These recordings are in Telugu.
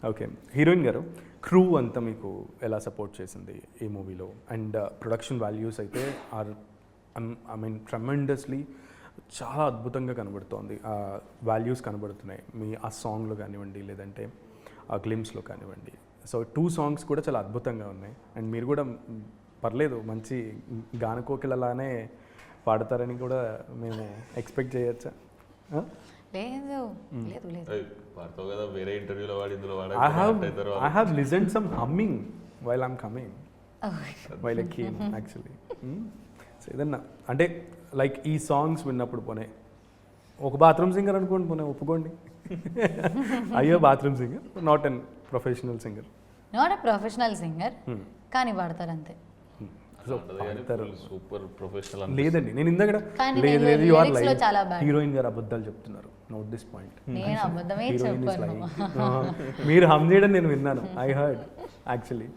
ఓకే. హీరోయిన్ గారు, క్రూ అంతా మీకు ఎలా సపోర్ట్ చేసింది ఈ మూవీలో? అండ్ ప్రొడక్షన్ వాల్యూస్ అయితే ఆర్ ఐ మీన్ ట్రెమెండస్లీ చాలా అద్భుతంగా కనబడుతోంది. ఆ వాల్యూస్ కనబడుతున్నాయి మీ ఆ సాంగ్లో కానివ్వండి, లేదంటే ఆ గ్లిమ్స్లో కానివ్వండి. సో 2 సాంగ్స్ కూడా చాలా అద్భుతంగా ఉన్నాయి. అండ్ మీరు కూడా పర్లేదు మంచి గానకోకిలలానే పాడతారని కూడా మేము ఎక్స్పెక్ట్ చేయొచ్చా? లేదు లేదు లేదు పాడతావు కదా, వేరే ఇంటర్వ్యూలో వాడి ఇందులో I have listened some humming while I'm coming. While I came actually. So ఏదన్నా అంటే లైక్ ఈ సాంగ్స్ విన్నప్పుడు పోనే ఒక బాత్రూమ్ సింగర్ అనుకోండి, పోనే ఒప్పుకోండి. అయ్యో bathroom singer, not an professional singer. Not a professional singer కానీ పాడతారు అంతే. సూపర్ ప్రొఫెషనల్ లేదండి, నేను ఇందాక కానీ లేదు నేను లేదు యు ఆర్ lyrics లో చాలా bad. హీరోయిన్ గారు అబద్ధాలు చెప్తున్నారు. Note this point. నేను అబద్ధమే చెప్పాను. మీరు హమ్ చేయడం నేను విన్నాను, I heard actually.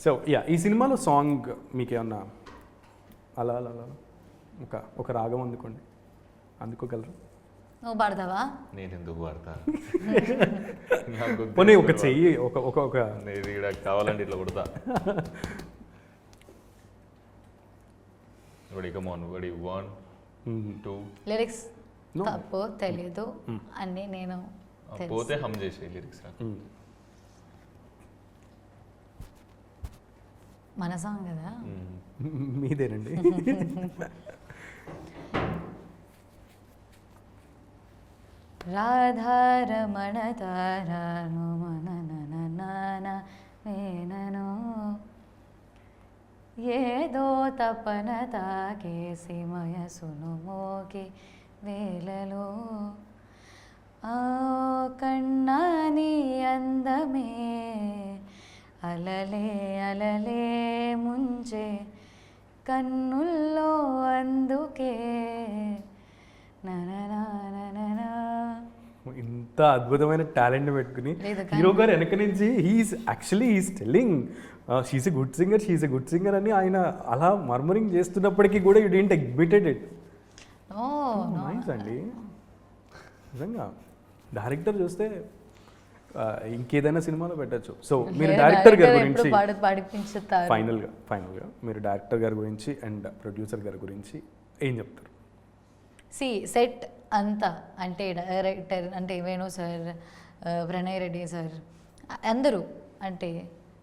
So yeah, ఈ సినిమాలో సాంగ్ మీకేమన్నా అలా అలా అలా ఒక రాగం అందుకోండి, అందుకోగలరు? నువ్వు పాడతావా? నేను ఎందుకు పాడతా? పోనీ ఒక చెయ్యి ఒక ఇది ఇక్కడ కావాలంటే ఇట్లా కొడతా. Ready, come on, ready, 1 2. Lyrics తప్పు తెలియదు అన్ని నేను పోతే హమ్ చేసే లిరిక్స్ మన సాంగ్ కదా. మీదేనండి. రాధారమణ తారాను మనననన వేనను ఏదో తపన తాకేసి మయసును మోకి వేలలో ఆ కన్నాని అందమే అలలే అలలే ముంచే కన్నుల్లో అందుకే నననా. ఇంత అద్భుతమైన టాలెంట్ పెట్టుకుని లేదు హీరో గారు వెనక నుంచి he's telling she's a good singer అని ఆయన అలా మర్మరింగ్ చేస్తున్నప్పటికీ కూడా you didn't admitted it. Nice అండి, నిజంగా డైరెక్టర్ చూస్తే ఇంకేదైనా సినిమాలో పెట్టచ్చు. సో మీరు డైరెక్టర్ గారి గురించి ఫైనల్గా మీరు డైరెక్టర్ గారి గురించి అండ్ ప్రొడ్యూసర్ గారి గురించి ఏం చెప్తారు? సెట్ అంతా అంటే డైరెక్టర్ అంటే వేణు సార్, ప్రణయ్ రెడ్డి సార్ అందరూ అంటే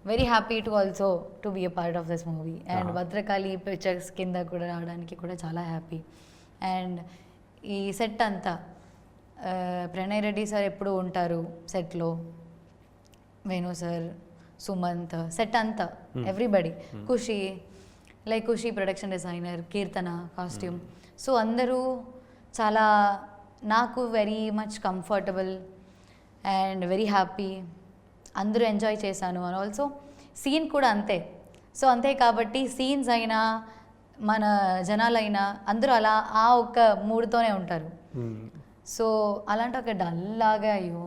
very happy to also to be a part of this movie. And Bhadrakali Pictures కింద కూడా రావడానికి కూడా చాలా హ్యాపీ. అండ్ ఈ సెట్ అంతా ప్రణయ్ రెడ్డి సార్ ఎప్పుడు ఉంటారు సెట్లో, వేణు సార్, సుమంత్, సెట్ అంతా ఎవ్రీబడి, ఖుషి లైక్ ఖుషి ప్రొడక్షన్ డిజైనర్, కీర్తన కాస్ట్యూమ్. సో అందరూ చాలా నాకు very much comfortable and very happy, అందరూ ఎంజాయ్ చేశాను. అండ్ ఆల్సో సీన్ కూడా అంతే. సో అంతే కాబట్టి సీన్స్ అయినా మన జనాలైనా అందరూ అలా ఆ ఒక్క మూడ్తోనే ఉంటారు. సో అలాంటి ఒక డల్లాగా అయ్యో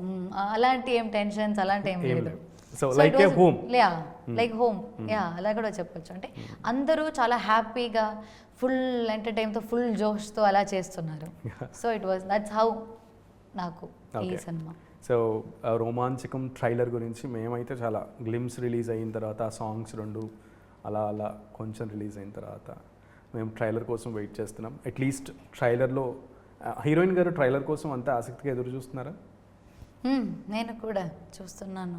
అలాంటి ఏం టెన్షన్స్ అలాంటి ఏం లేదు. లైక్ హోమ్ యా అలా కూడా చెప్పొచ్చు. అంటే అందరూ చాలా హ్యాపీగా ఫుల్ ఎంటర్టైన్తో ఫుల్ జోష్తో అలా చేస్తున్నారు. సో దట్స్ హౌ నాకు ఈ సినిమా. సో రోమాంచకం ట్రైలర్ గురించి మేమైతే చాలా గ్లిమ్స్ రిలీజ్ అయిన తర్వాత ఆ సాంగ్స్ 2 అలా అలా కొంచెం రిలీజ్ అయిన తర్వాత మేము ట్రైలర్ కోసం వెయిట్ చేస్తున్నాం. అట్లీస్ట్ ట్రైలర్లో హీరోయిన్ గారు ట్రైలర్ కోసం అంతా ఆసక్తిగా ఎదురు చూస్తున్నారా? నేను కూడా చూస్తున్నాను.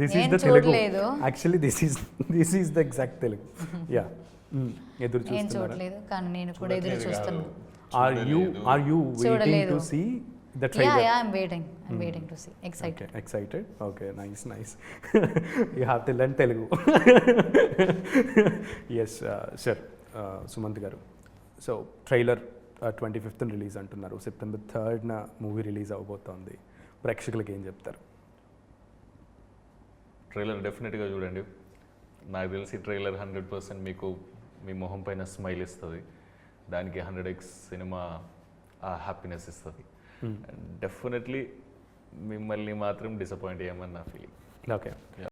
This is the Telugu, actually this is the exact Telugu. Yeah, ఎదురు నేను చూడలేదు కానీ నేను కూడా ఎదురు చూస్తున్నాను. Are you waiting to see the trailer? Yeah, I'm waiting to see. Excited? Okay, nice. You have to learn Telugu. Yes, sir. Sumant garu. So trailer 25th release అంటున్నారు. September 3rd మూవీ రిలీజ్ అవబోతోంది. ప్రేక్షకులకి ఏం చెప్తారు? ట్రైలర్ డెఫినెట్గా చూడండి. నాకు తెలిసి ట్రైలర్ 100% మీకు మీ మొహం పైన స్మైల్ ఇస్తుంది. దానికి 100x సినిమా ఆ హ్యాపీనెస్ ఇస్తుంది. డెఫినెట్లీ మిమ్మల్ని మాత్రం డిసప్పాయింట్ చేయమని నా ఫీలింగ్. ఓకే.